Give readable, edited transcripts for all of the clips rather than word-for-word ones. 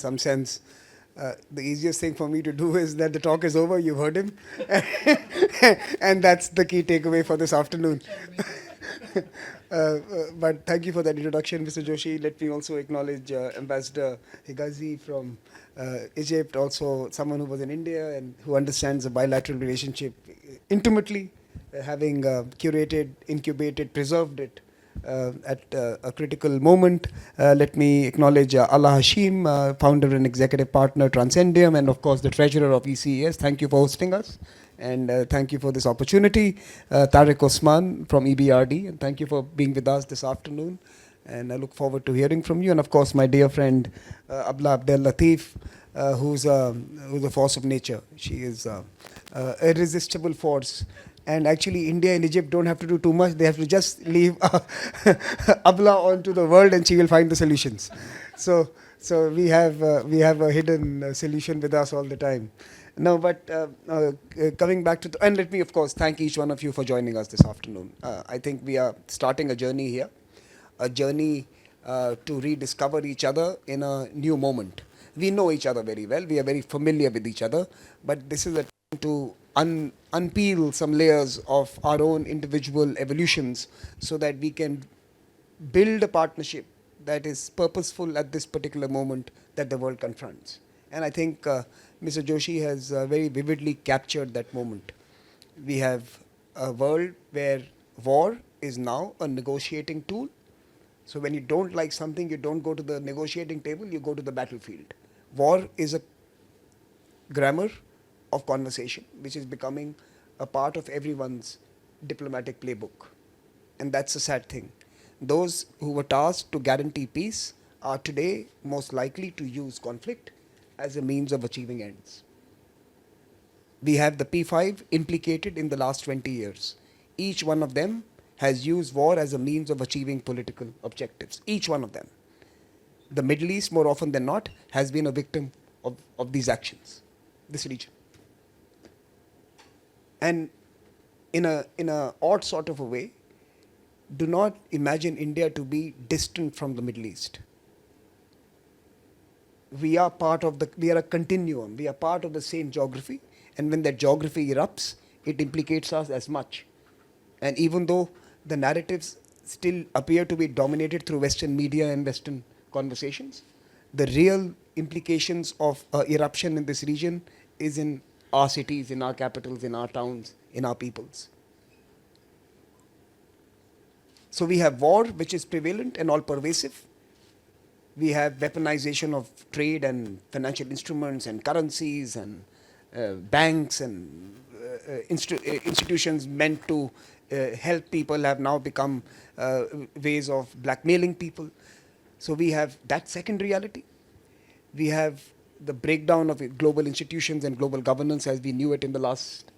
some sense, the easiest thing for me to do is that the talk is over, you've heard him, and that's the key takeaway for this afternoon. But thank you for that introduction, Mr. Joshi. Let me also acknowledge Ambassador Higazi from Egypt, also someone who was in India and who understands the bilateral relationship intimately, having curated, incubated, preserved it at a critical moment. Let me acknowledge Allah Hashim, founder and executive partner, Transcendium, and of course the treasurer of ECES. Thank you for hosting us. And thank you for this opportunity. Tariq Osman from EBRD, and thank you for being with us this afternoon. And I look forward to hearing from you. And of course, my dear friend Abla Abdel Latif, who's a force of nature. She is irresistible force. And actually, India and Egypt don't have to do too much. They have to just leave Abla onto the world, and she will find the solutions. So we have a hidden solution with us all the time. No, but coming back to and let me, of course, thank each one of you for joining us this afternoon. I think we are starting a journey here, a journey to rediscover each other in a new moment. We know each other very well. We are very familiar with each other, but this is a time to unpeel some layers of our own individual evolutions so that we can build a partnership that is purposeful at this particular moment that the world confronts. And I think Mr. Joshi has very vividly captured that moment. We have a world where war is now a negotiating tool. So when you don't like something, you don't go to the negotiating table, you go to the battlefield. War is a grammar of conversation, which is becoming a part of everyone's diplomatic playbook. And that's a sad thing. Those who were tasked to guarantee peace are today most likely to use conflict as a means of achieving ends. We have the P5 implicated in the last 20 years. Each one of them has used war as a means of achieving political objectives. Each one of them. The Middle East, more often than not, has been a victim of these actions, this region. And in a odd sort of a way, do not imagine India to be distant from the Middle East. We are a continuum. We are part of the same geography. And when that geography erupts, it implicates us as much. And even though the narratives still appear to be dominated through Western media and Western conversations, the real implications of eruption in this region is in our cities, in our capitals, in our towns, in our peoples. So we have war, which is prevalent and all pervasive. We have weaponization of trade and financial instruments and currencies and banks and institutions meant to help people have now become ways of blackmailing people. So we have that second reality. We have the breakdown of global institutions and global governance as we knew it in the last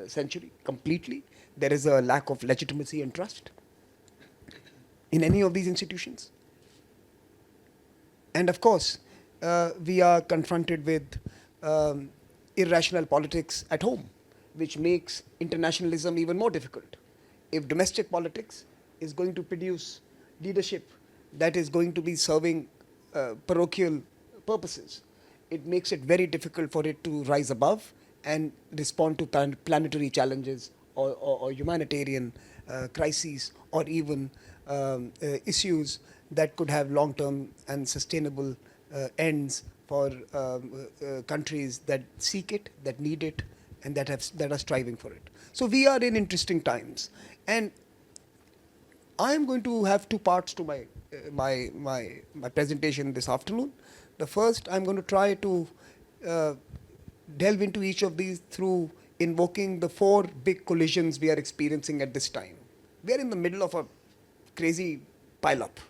century completely. There is a lack of legitimacy and trust in any of these institutions. And of course, we are confronted with irrational politics at home, which makes internationalism even more difficult. If domestic politics is going to produce leadership that is going to be serving parochial purposes, it makes it very difficult for it to rise above and respond to planetary challenges or humanitarian crises or even issues that could have long-term and sustainable ends for countries that seek it, that need it, and that are striving for it. So we are in interesting times, and I am going to have two parts to my presentation this afternoon. The first, I'm going to try to delve into each of these through invoking the four big collisions we are experiencing at this time. We are in the middle of a crazy pile-up.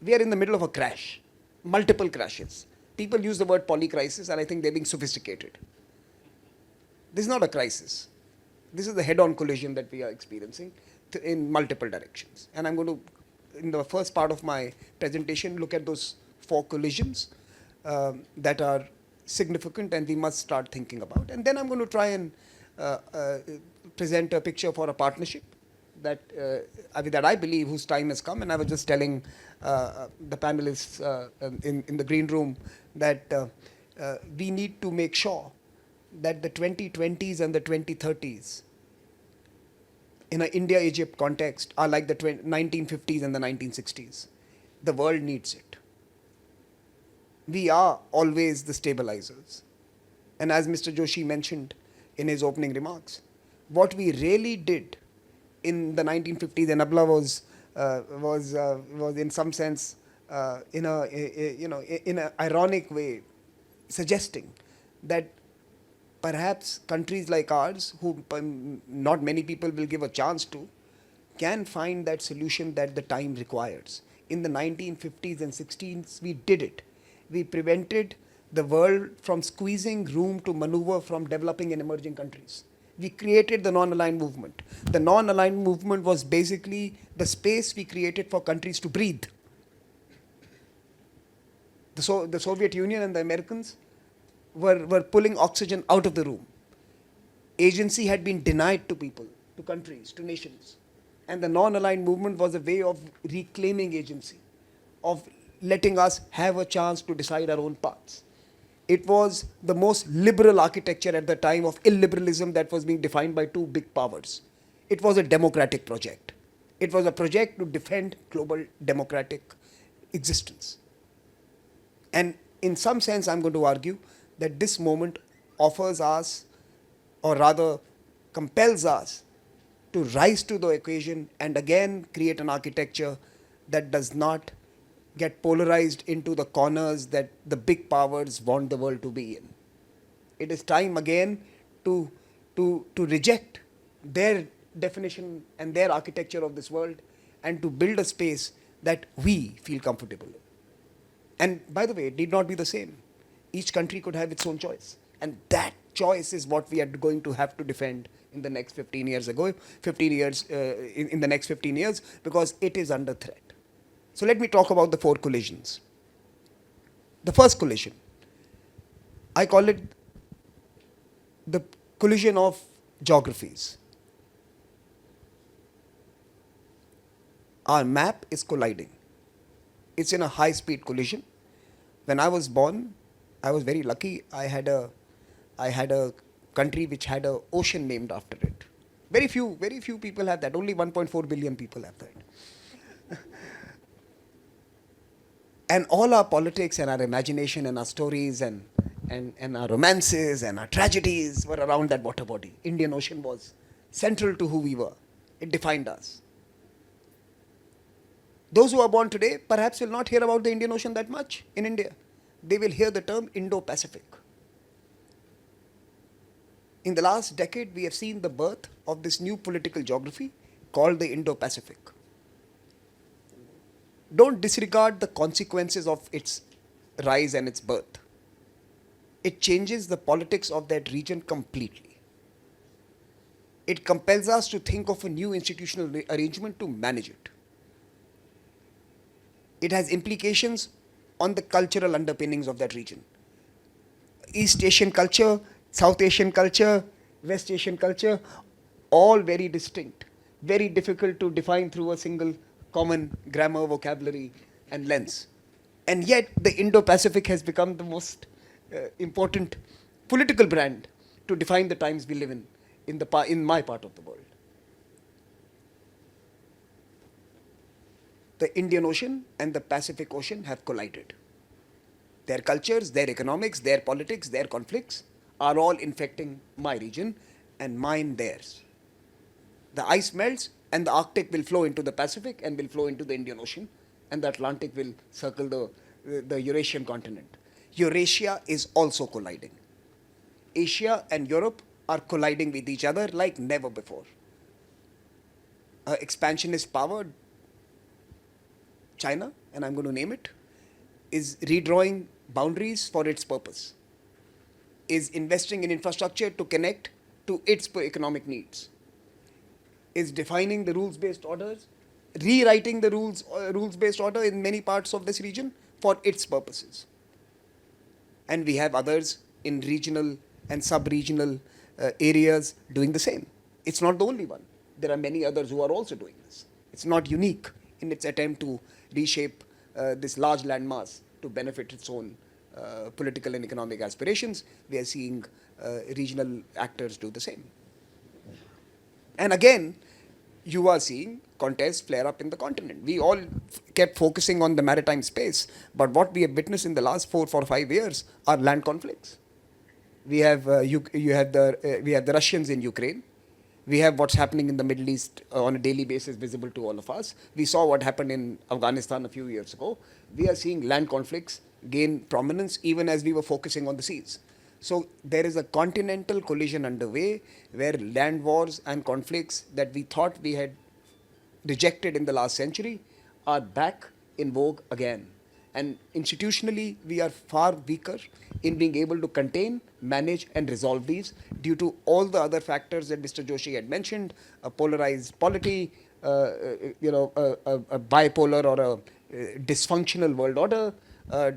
We are in the middle of a crash, multiple crashes. People use the word polycrisis, and I think they're being sophisticated. This is not a crisis. This is the head-on collision that we are experiencing in multiple directions. And I'm going to, in the first part of my presentation, look at those four collisions that are significant and we must start thinking about. And then I'm going to try and present a picture for a partnership that that I believe whose time has come. And I was just telling the panelists in the green room that we need to make sure that the 2020s and the 2030s in an India-Egypt context are like the 1950s and the 1960s. The world needs it. We are always the stabilizers. And as Mr. Joshi mentioned in his opening remarks, what we really did in the 1950s, and Abla was in some sense in an ironic way suggesting that perhaps countries like ours, who not many people will give a chance to, can find that solution that the time requires. In the 1950s and 60s, we did it. We prevented the world from squeezing room to maneuver from developing and emerging countries. We created the non-aligned movement. The non-aligned movement was basically the space we created for countries to breathe. The Soviet Union and the Americans were pulling oxygen out of the room. Agency had been denied to people, to countries, to nations. And the non-aligned movement was a way of reclaiming agency, of letting us have a chance to decide our own paths. It was the most liberal architecture at the time of illiberalism that was being defined by two big powers. It was a democratic project. It was a project to defend global democratic existence. And in some sense, I'm going to argue that this moment offers us, or rather compels us, to rise to the occasion and again create an architecture that does not get polarized into the corners that the big powers want the world to be in. It is time again to reject their definition and their architecture of this world and to build a space that we feel comfortable in. And by the way, it need not be the same. Each country could have its own choice. And that choice is what we are going to have to defend in the next 15 years, in the next 15 years, because it is under threat. So let me talk about the four collisions. The first collision, I call it the collision of geographies. Our map is colliding. It's in a high-speed collision. When I was born, I was very lucky. I had a country which had an ocean named after it. Very few people have that. Only 1.4 billion people have that. And all our politics and our imagination and our stories and our romances and our tragedies were around that water body. Indian Ocean was central to who we were. It defined us. Those who are born today perhaps will not hear about the Indian Ocean that much in India. They will hear the term Indo-Pacific. In the last decade, we have seen the birth of this new political geography called the Indo-Pacific. Don't disregard the consequences of its rise and its birth. It changes the politics of that region completely. It compels us to think of a new institutional arrangement to manage it. It has implications on the cultural underpinnings of that region. East Asian culture, South Asian culture, West Asian culture, all very distinct, very difficult to define through a single common grammar, vocabulary, and lens. And yet, the Indo-Pacific has become the most important political brand to define the times we live in my part of the world. The Indian Ocean and the Pacific Ocean have collided. Their cultures, their economics, their politics, their conflicts are all infecting my region and mine theirs. The ice melts and the Arctic will flow into the Pacific and will flow into the Indian Ocean, and the Atlantic will circle the Eurasian continent. Eurasia is also colliding. Asia and Europe are colliding with each other like never before. Expansionist power, China, and I'm going to name it, is redrawing boundaries for its purpose, is investing in infrastructure to connect to its economic needs, is defining the rules-based orders, rewriting the rules-based order in many parts of this region for its purposes. And we have others in regional and sub-regional areas doing the same. It's not the only one. there are many others who are also doing this. It's not unique in its attempt to reshape this large landmass to benefit its own political and economic aspirations. We are seeing regional actors do the same. And again, you are seeing contests flare up in the continent. We all kept focusing on the maritime space, but what we have witnessed in the last 4 or 5 years are land conflicts. We have we have the Russians in Ukraine. We have what's happening in the Middle East on a daily basis, visible to all of us. We saw what happened in Afghanistan a few years ago. We are seeing land conflicts gain prominence even as we were focusing on the seas. So there is a continental collision underway where land wars and conflicts that we thought we had rejected in the last century are back in vogue again. And institutionally, we are far weaker in being able to contain, manage, and resolve these due to all the other factors that Mr. Joshi had mentioned: a polarized polity, a bipolar or a dysfunctional world order,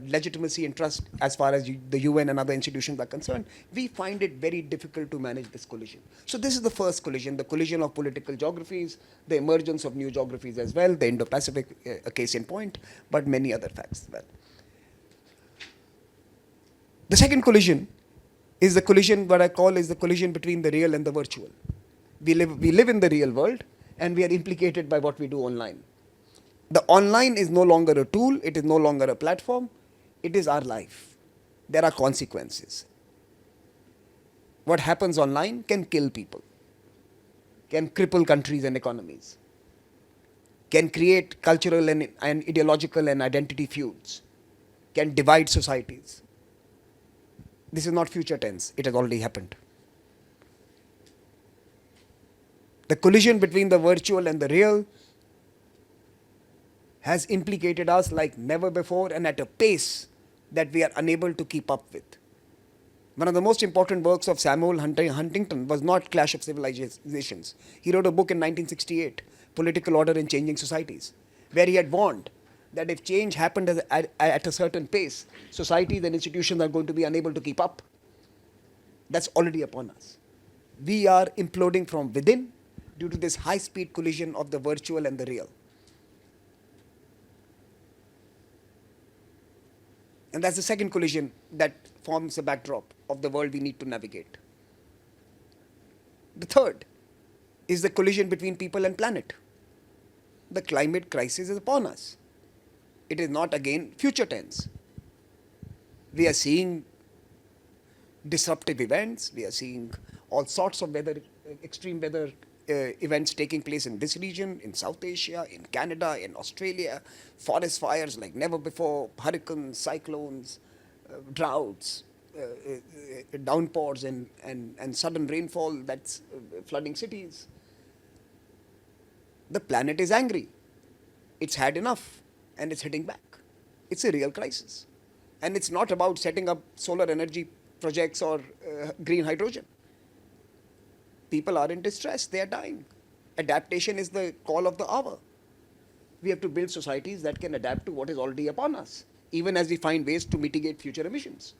legitimacy and trust as far as the UN and other institutions are concerned. We find it very difficult to manage this collision. So this is the first collision, the collision of political geographies, the emergence of new geographies as well, the Indo-Pacific, a case in point, but many other facts as well. The second collision is the collision, what I call is the collision between the real and the virtual. We live in the real world, and we are implicated by what we do online. The online is no longer a tool, it is no longer a platform, it is our life. There are consequences. What happens online can kill people, can cripple countries and economies, can create cultural and ideological and identity feuds, can divide societies. This is not future tense, it has already happened. The collision between the virtual and the real has implicated us like never before and at a pace that we are unable to keep up with. One of the most important works of Samuel Huntington was not Clash of Civilizations. He wrote a book in 1968, Political Order in Changing Societies, where he had warned that if change happened at a certain pace, societies and institutions are going to be unable to keep up. That's already upon us. We are imploding from within due to this high-speed collision of the virtual and the real. And that's the second collision that forms the backdrop of the world we need to navigate. The third is the collision between people and planet. The climate crisis is upon us. It is not again future tense. We are seeing disruptive events. We are seeing all sorts of extreme weather events taking place in this region, in South Asia, in Canada, in Australia, forest fires like never before, hurricanes, cyclones, droughts, downpours and sudden rainfall that's flooding cities. The planet is angry. It's had enough and it's hitting back. It's a real crisis. And it's not about setting up solar energy projects or green hydrogen. People are in distress, they are dying. Adaptation is the call of the hour. We have to build societies that can adapt to what is already upon us, even as we find ways to mitigate future emissions.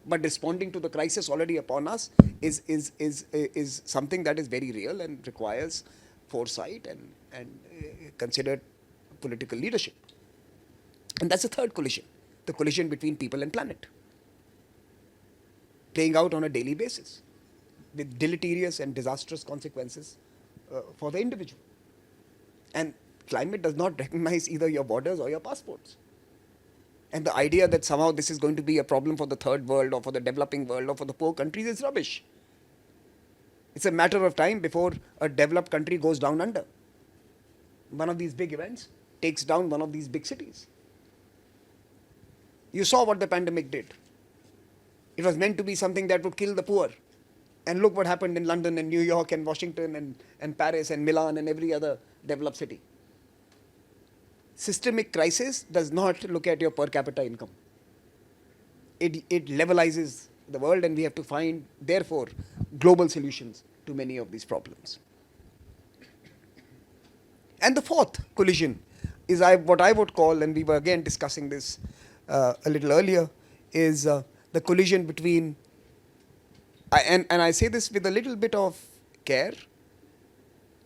But responding to the crisis already upon us is something that is very real and requires foresight and considered political leadership. And that's the third collision, the collision between people and planet, playing out on a daily basis, with deleterious and disastrous consequences for the individual. And climate does not recognize either your borders or your passports. And the idea that somehow this is going to be a problem for the third world or for the developing world or for the poor countries is rubbish. It's a matter of time before a developed country goes down under. One of these big events takes down one of these big cities. You saw what the pandemic did. It was meant to be something that would kill the poor. And look what happened in London and New York and Washington and Paris and Milan and every other developed city. Systemic crisis does not look at your per capita income. It levelizes the world, and we have to find, therefore, global solutions to many of these problems. And the fourth collision is what I would call, and we were again discussing this a little earlier, is the collision between, and I say this with a little bit of care,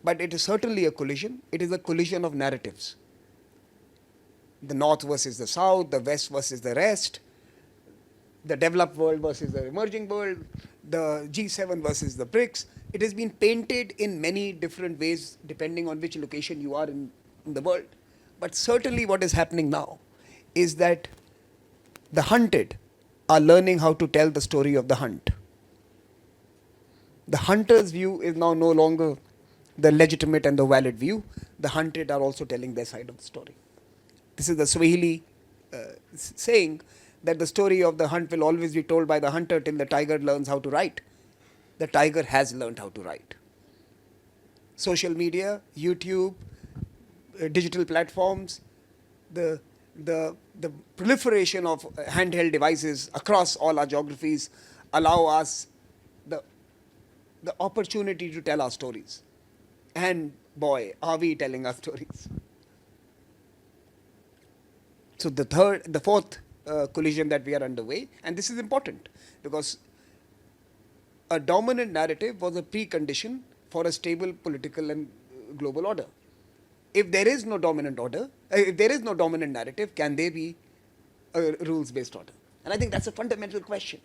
but it is certainly a collision. It is a collision of narratives. The North versus the South, the West versus the rest, the developed world versus the emerging world, the G7 versus the BRICS. It has been painted in many different ways depending on which location you are in the world. But certainly what is happening now is that the hunted are learning how to tell the story of the hunt. The hunter's view is now no longer the legitimate and the valid view. The hunted are also telling their side of the story. This is the Swahili saying that the story of the hunt will always be told by the hunter till the tiger learns how to write. The tiger has learned how to write. Social media, YouTube, digital platforms, the proliferation of handheld devices across all our geographies allow us the opportunity to tell our stories. And boy, are we telling our stories. So the fourth collision that we are underway, and this is important because a dominant narrative was a precondition for a stable political and global order. If there is no dominant order, if there is no dominant narrative, can there be a rules-based order? And I think that's a fundamental question.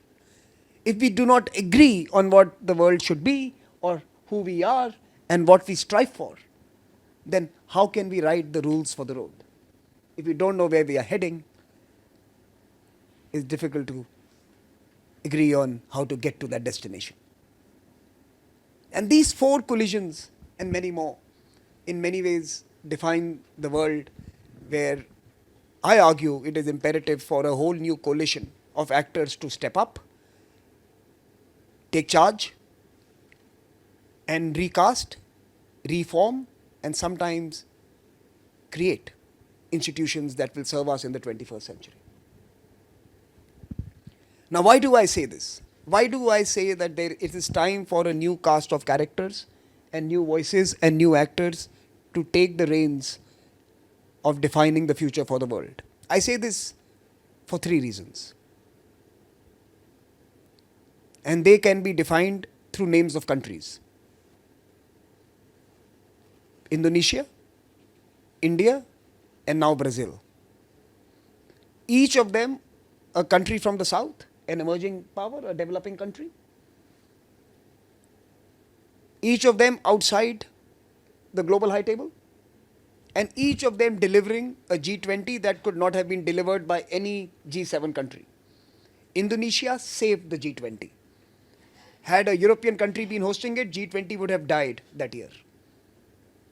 If we do not agree on what the world should be or who we are and what we strive for, then how can we write the rules for the road? If we don't know where we are heading, it's difficult to agree on how to get to that destination. And these four collisions and many more, in many ways, define the world where I argue it is imperative for a whole new coalition of actors to step up, take charge, and recast, reform, and sometimes create institutions that will serve us in the 21st century. Now, why do I say this? Why do I say that it is time for a new cast of characters and new voices and new actors to take the reins of defining the future for the world? I say this for three reasons. And they can be defined through names of countries. Indonesia, India, and now Brazil. Each of them a country from the south, an emerging power, a developing country. Each of them outside the global high table. And each of them delivering a G20 that could not have been delivered by any G7 country. Indonesia saved the G20. Had a European country been hosting it, G20 would have died that year.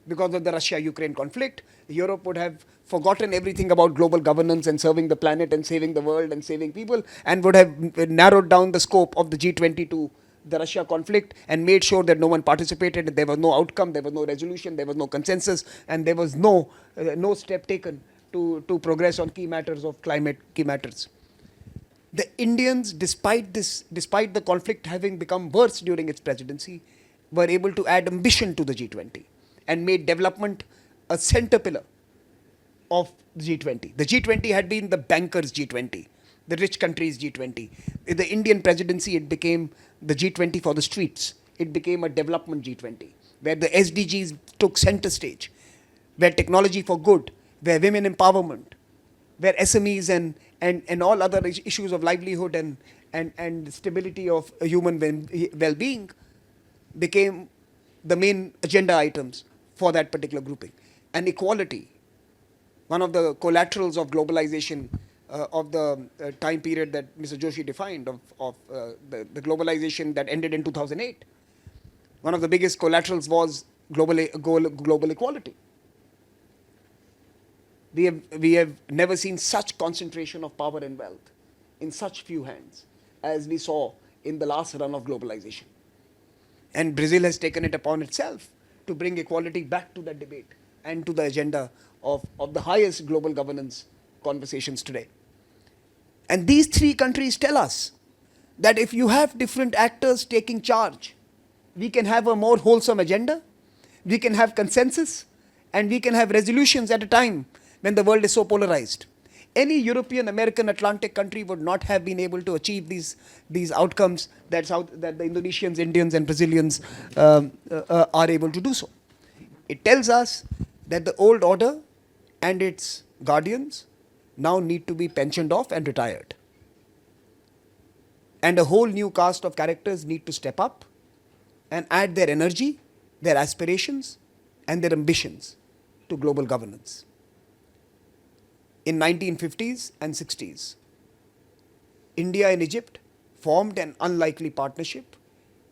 Because of the Russia-Ukraine conflict, Europe would have forgotten everything about global governance and serving the planet and saving the world and saving people, and would have narrowed down the scope of the G20 to the Russia conflict and made sure that no one participated, there was no outcome, there was no resolution, there was no consensus, and there was no step taken to progress on key matters of climate, key matters. The Indians, despite the conflict having become worse during its presidency, were able to add ambition to the G20 and made development a center pillar of the G20. The G20 had been the bankers' G20, the rich countries' G20. In the Indian presidency, it became the G20 for the streets. It became a development G20, where the SDGs took center stage, where technology for good, where women empowerment, where SMEs and all other issues of livelihood and stability of human well-being became the main agenda items for that particular grouping. And equality, one of the collaterals of globalization of the time period that Mr. Joshi defined, of the globalization that ended in 2008. One of the biggest collaterals was global equality. We have never seen such concentration of power and wealth in such few hands as we saw in the last run of globalization. And Brazil has taken it upon itself to bring equality back to that debate and to the agenda of the highest global governance conversations today. And these three countries tell us that if you have different actors taking charge, we can have a more wholesome agenda, we can have consensus, and we can have resolutions at a time when the world is so polarized. Any European, American, Atlantic country would not have been able to achieve these outcomes that the Indonesians, Indians, and Brazilians are able to do so. It tells us that the old order and its guardians now need to be pensioned off and retired. And a whole new cast of characters need to step up and add their energy, their aspirations, and their ambitions to global governance. In 1950s and 60s, India and Egypt formed an unlikely partnership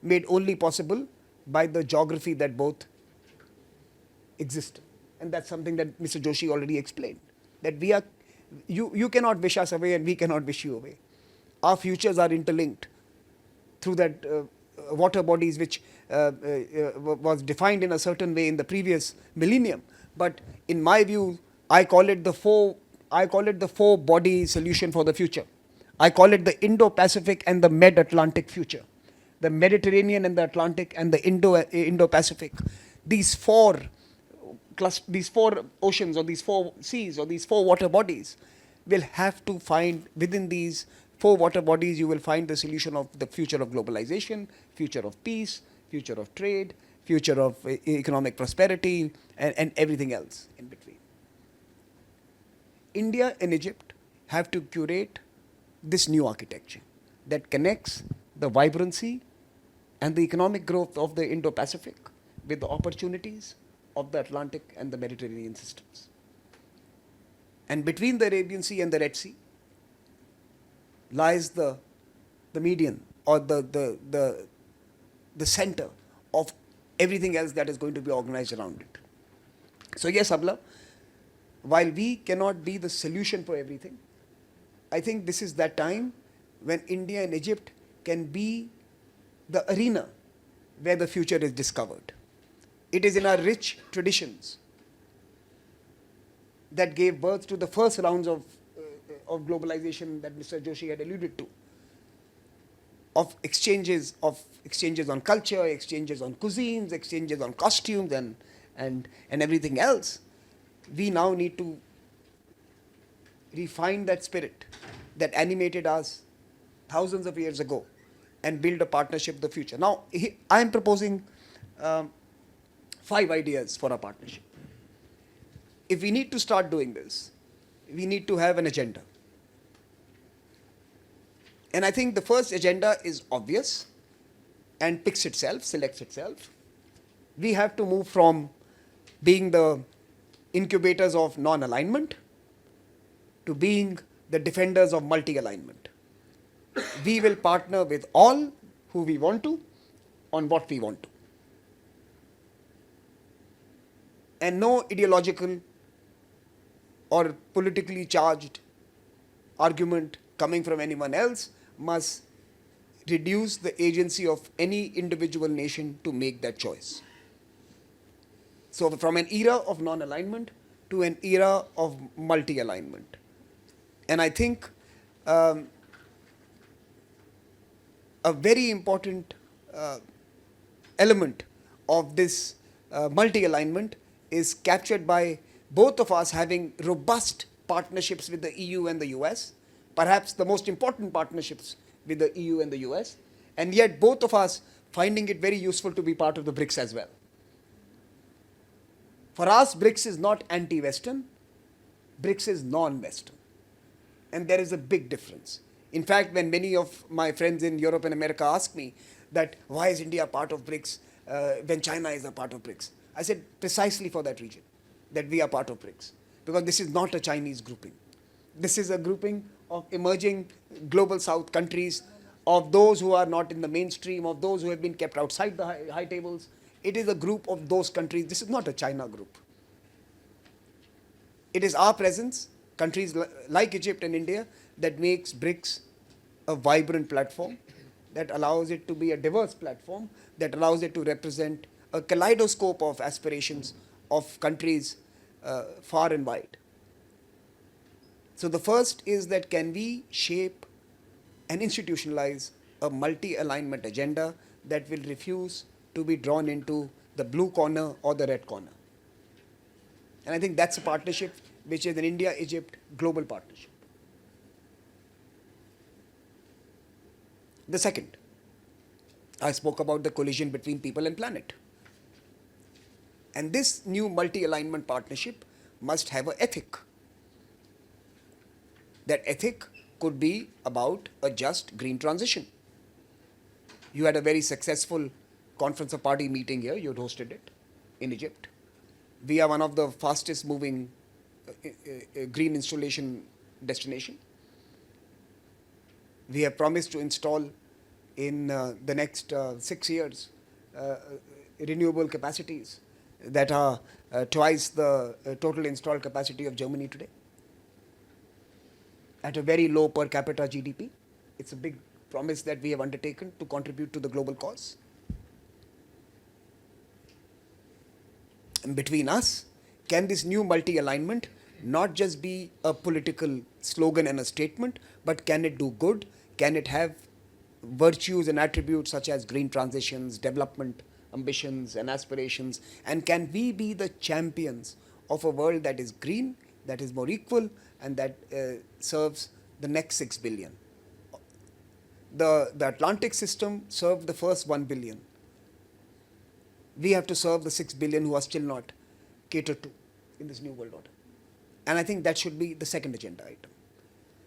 made only possible by the geography that both exist. And that's something that Mr. Joshi already explained. That you cannot wish us away and we cannot wish you away. Our futures are interlinked through that water bodies which was defined in a certain way in the previous millennium. But in my view, I call it the four body solution for the future. I call it the Indo-Pacific and the Med-Atlantic future. The Mediterranean and the Atlantic and the Indo-Pacific. These four oceans or these four seas or these four water bodies will have to find, within these four water bodies, you will find the solution of the future of globalization, future of peace, future of trade, future of economic prosperity, and everything else in between. India and Egypt have to curate this new architecture that connects the vibrancy and the economic growth of the Indo-Pacific with the opportunities of the Atlantic and the Mediterranean systems. And between the Arabian Sea and the Red Sea lies the median or the center of everything else that is going to be organized around it. So yes, Abla, while we cannot be the solution for everything, I think this is that time when India and Egypt can be the arena where the future is discovered. It is in our rich traditions that gave birth to the first rounds of globalization that Mr. Joshi had alluded to, of exchanges on culture, exchanges on cuisines, exchanges on costumes, and everything else. We now need to refine that spirit that animated us thousands of years ago and build a partnership of the future. Now, I am proposing 5 ideas for a partnership. If we need to start doing this, we need to have an agenda. And I think the first agenda is obvious and picks itself, selects itself. We have to move from being the incubators of non-alignment to being the defenders of multi-alignment. We will partner with all who we want to on what we want to. And no ideological or politically charged argument coming from anyone else must reduce the agency of any individual nation to make that choice. So from an era of non-alignment to an era of multi-alignment. And I think a very important element of this multi-alignment is captured by both of us having robust partnerships with the EU and the US, perhaps the most important partnerships with the EU and the US, and yet both of us finding it very useful to be part of the BRICS as well. For us, BRICS is not anti-Western, BRICS is non-Western. And there is a big difference. In fact, when many of my friends in Europe and America ask me that why is India part of BRICS when China is a part of BRICS, I said precisely for that reason, that we are part of BRICS. Because this is not a Chinese grouping. This is a grouping of emerging global south countries, of those who are not in the mainstream, of those who have been kept outside the high tables. It is a group of those countries. This is not a China group. It is our presence, countries like Egypt and India, that makes BRICS a vibrant platform, that allows it to be a diverse platform, that allows it to represent a kaleidoscope of aspirations of countries far and wide. So the first is that can we shape and institutionalize a multi-alignment agenda that will refuse to be drawn into the blue corner or the red corner. And I think that's a partnership which is an India-Egypt global partnership. The second, I spoke about the collision between people and planet. And this new multi-alignment partnership must have an ethic. That ethic could be about a just green transition. You had a very successful conference of party meeting here. You had hosted it in Egypt. We are one of the fastest moving green installation destination. We have promised to install in the next 6 years renewable capacities that are twice the total installed capacity of Germany today at a very low per capita GDP. It's a big promise that we have undertaken to contribute to the global cause. And between us, can this new multi-alignment not just be a political slogan and a statement, but can it do good? Can it have virtues and attributes such as green transitions, development ambitions and aspirations? And can we be the champions of a world that is green, that is more equal, and that serves the next 6 billion? The Atlantic system served the first 1 billion. We have to serve the 6 billion who are still not catered to in this new world order. And I think that should be the second agenda item.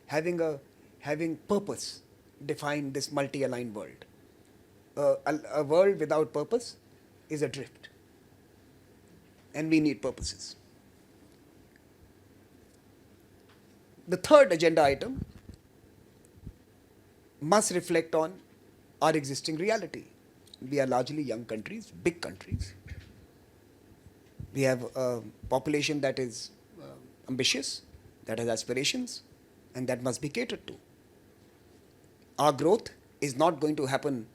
Having purpose define this multi-aligned world. A world without purpose is adrift. And we need purposes. The third agenda item must reflect on our existing reality. We are largely young countries, big countries. We have a population that is ambitious, that has aspirations, and that must be catered to. Our growth is not going to happen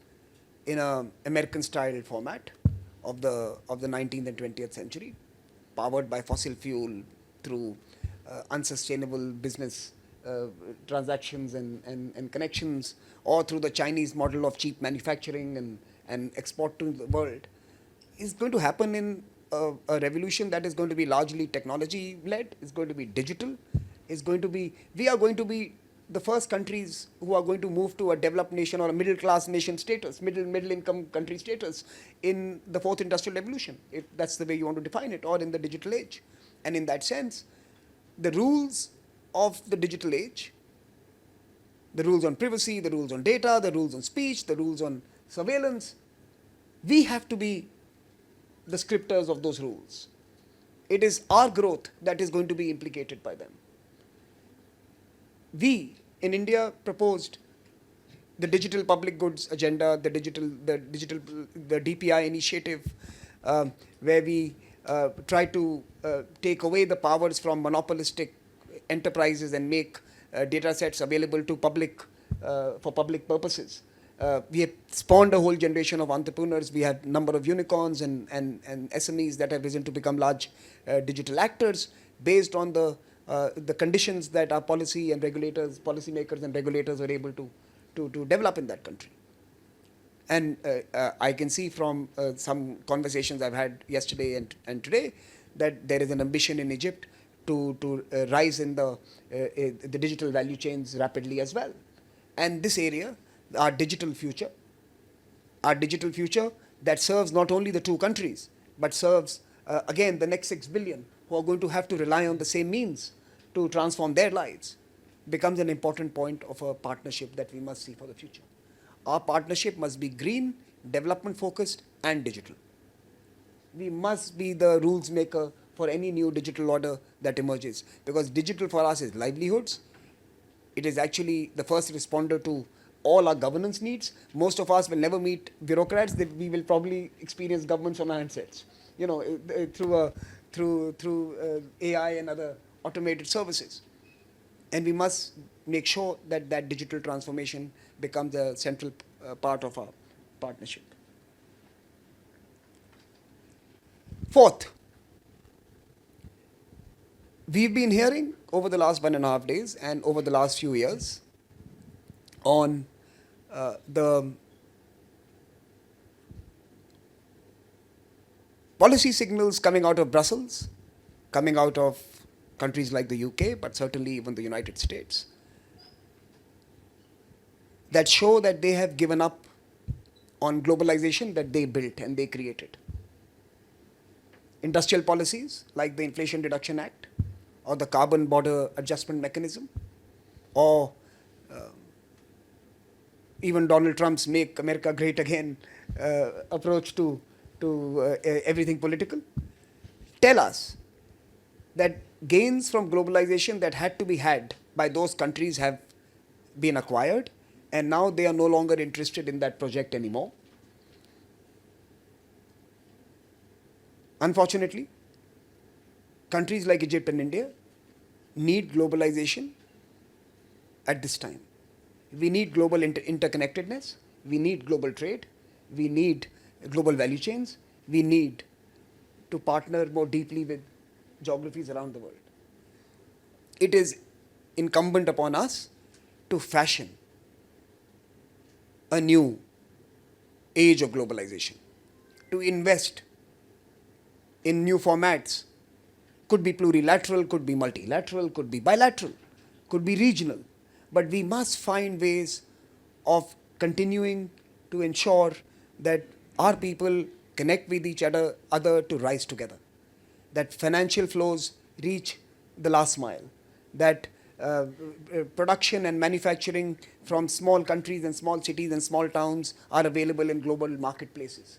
in an American-style format of the 19th and 20th century, powered by fossil fuel through unsustainable business transactions and connections, or through the Chinese model of cheap manufacturing and export to the world. Is going to happen in a revolution that is going to be largely technology-led, is going to be digital, we are going to be the first countries who are going to move to a developed nation or a middle-class nation status, middle-income country status in the fourth industrial revolution, if that's the way you want to define it, or in the digital age. And in that sense, the rules of the digital age, the rules on privacy, the rules on data, the rules on speech, the rules on surveillance, we have to be the scripters of those rules. It is our growth that is going to be implicated by them. We in India proposed the digital public goods agenda, the DPI initiative, where we try to take away the powers from monopolistic enterprises and make data sets available to public for public purposes. We have spawned a whole generation of entrepreneurs. We have a number of unicorns and SMEs that have risen to become large digital actors based on the conditions that our policymakers and regulators were able to develop in that country. And I can see from some conversations I've had yesterday and today that there is an ambition in Egypt to rise in the digital value chains rapidly as well. And this area, our digital future that serves not only the two countries, but serves, again, the next 6 billion who are going to have to rely on the same means to transform their lives, becomes an important point of a partnership that we must see for the future. Our partnership must be green, development focused, and digital. We must be the rules maker for any new digital order that emerges, because digital for us is livelihoods. It is actually the first responder to all our governance needs. Most of us will never meet bureaucrats. That we will probably experience governments on our handsets, through AI and other automated services. And we must make sure that that digital transformation becomes a central part of our partnership. Fourth, we've been hearing over the last 1.5 days and over the last few years on the policy signals coming out of Brussels, coming out of countries like the UK, but certainly even the United States, that show that they have given up on globalization that they built and they created. industrial policies like the Inflation Reduction Act or the Carbon Border Adjustment Mechanism, or even Donald Trump's "Make America Great Again" approach to everything political, tell us that gains from globalization that had to be had by those countries have been acquired, and now they are no longer interested in that project anymore. Unfortunately, countries like Egypt and India need globalization at this time. We need global interconnectedness. We need global trade. We need global value chains. We need to partner more deeply with geographies around the world. It is incumbent upon us to fashion a new age of globalization, to invest in new formats. Could be plurilateral, could be multilateral, could be bilateral, could be regional. But we must find ways of continuing to ensure that our people connect with each other to rise together, that financial flows reach the last mile, that production and manufacturing from small countries and small cities and small towns are available in global marketplaces,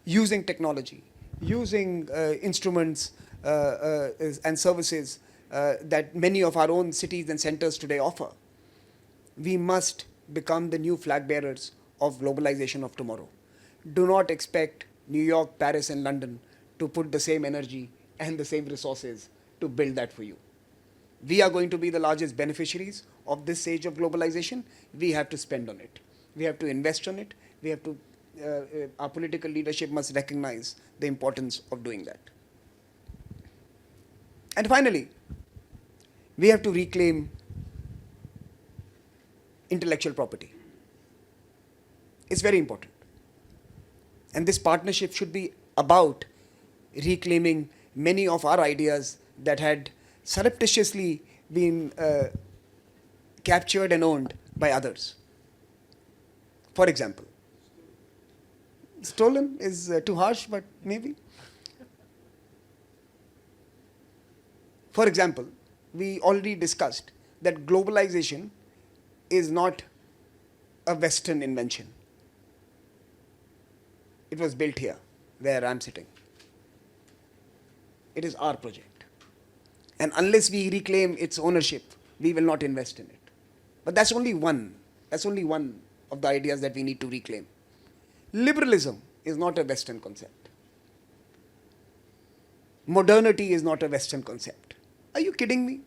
using technology, using instruments and services that many of our own cities and centers today offer. We must become the new flag bearers of globalization of tomorrow. Do not expect New York, Paris, and London to put the same energy and the same resources to build that for you. We are going to be the largest beneficiaries of this age of globalization. We have to spend on it. We have to invest on it. We have to, our political leadership must recognize the importance of doing that. And finally, we have to reclaim intellectual property. It's very important. And this partnership should be about reclaiming many of our ideas that had surreptitiously been captured and owned by others. For example, stolen is too harsh, but maybe. For example, we already discussed that globalization is not a Western invention. It was built here, where I'm sitting. It is our project. And unless we reclaim its ownership, we will not invest in it. But that's only one. That's only one of the ideas that we need to reclaim. Liberalism is not a Western concept. Modernity is not a Western concept. Are you kidding me?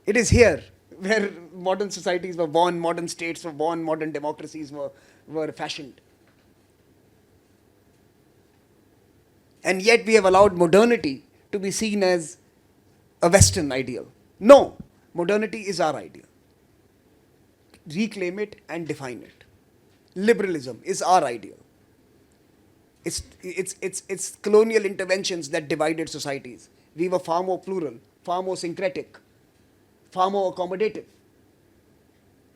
It is here where modern societies were born, modern states were born, modern democracies were fashioned. And yet we have allowed modernity to be seen as a Western ideal. No, modernity is our ideal. Reclaim it and define it. Liberalism is our ideal. It's colonial interventions that divided societies. We were far more plural, far more syncretic, far more accommodative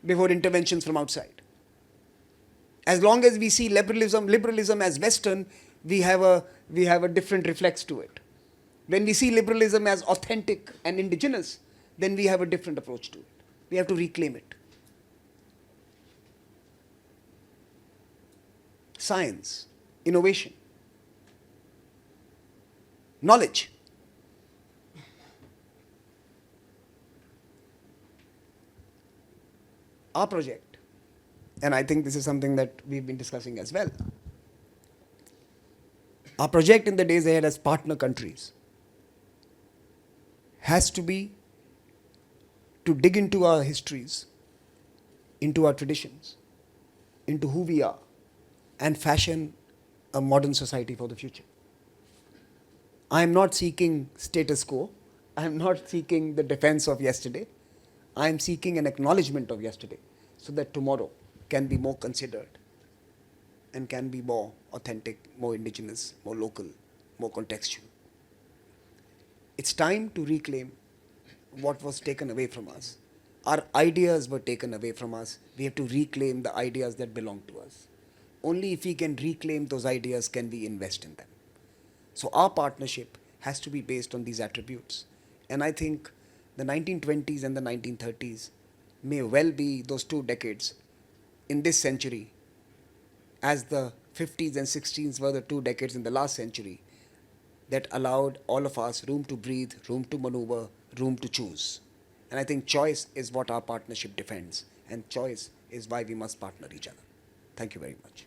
before interventions from outside. As long as we see liberalism as Western, we have a different reflex to it. When we see liberalism as authentic and indigenous, then we have a different approach to it. We have to reclaim it. Science, innovation, knowledge. Our project, and I think this is something that we've been discussing as well, our project in the days ahead as partner countries has to be to dig into our histories, into our traditions, into who we are, and fashion a modern society for the future. I am not seeking status quo. I am not seeking the defense of yesterday. I am seeking an acknowledgement of yesterday so that tomorrow can be more considered and can be more authentic, more indigenous, more local, more contextual. It's time to reclaim what was taken away from us. Our ideas were taken away from us. We have to reclaim the ideas that belong to us. Only if we can reclaim those ideas can we invest in them. So our partnership has to be based on these attributes. And I think the 1920s and the 1930s may well be those two decades in this century, as the 50s and 60s were the two decades in the last century that allowed all of us room to breathe, room to maneuver, room to choose. And I think choice is what our partnership defends, and choice is why we must partner each other. Thank you very much.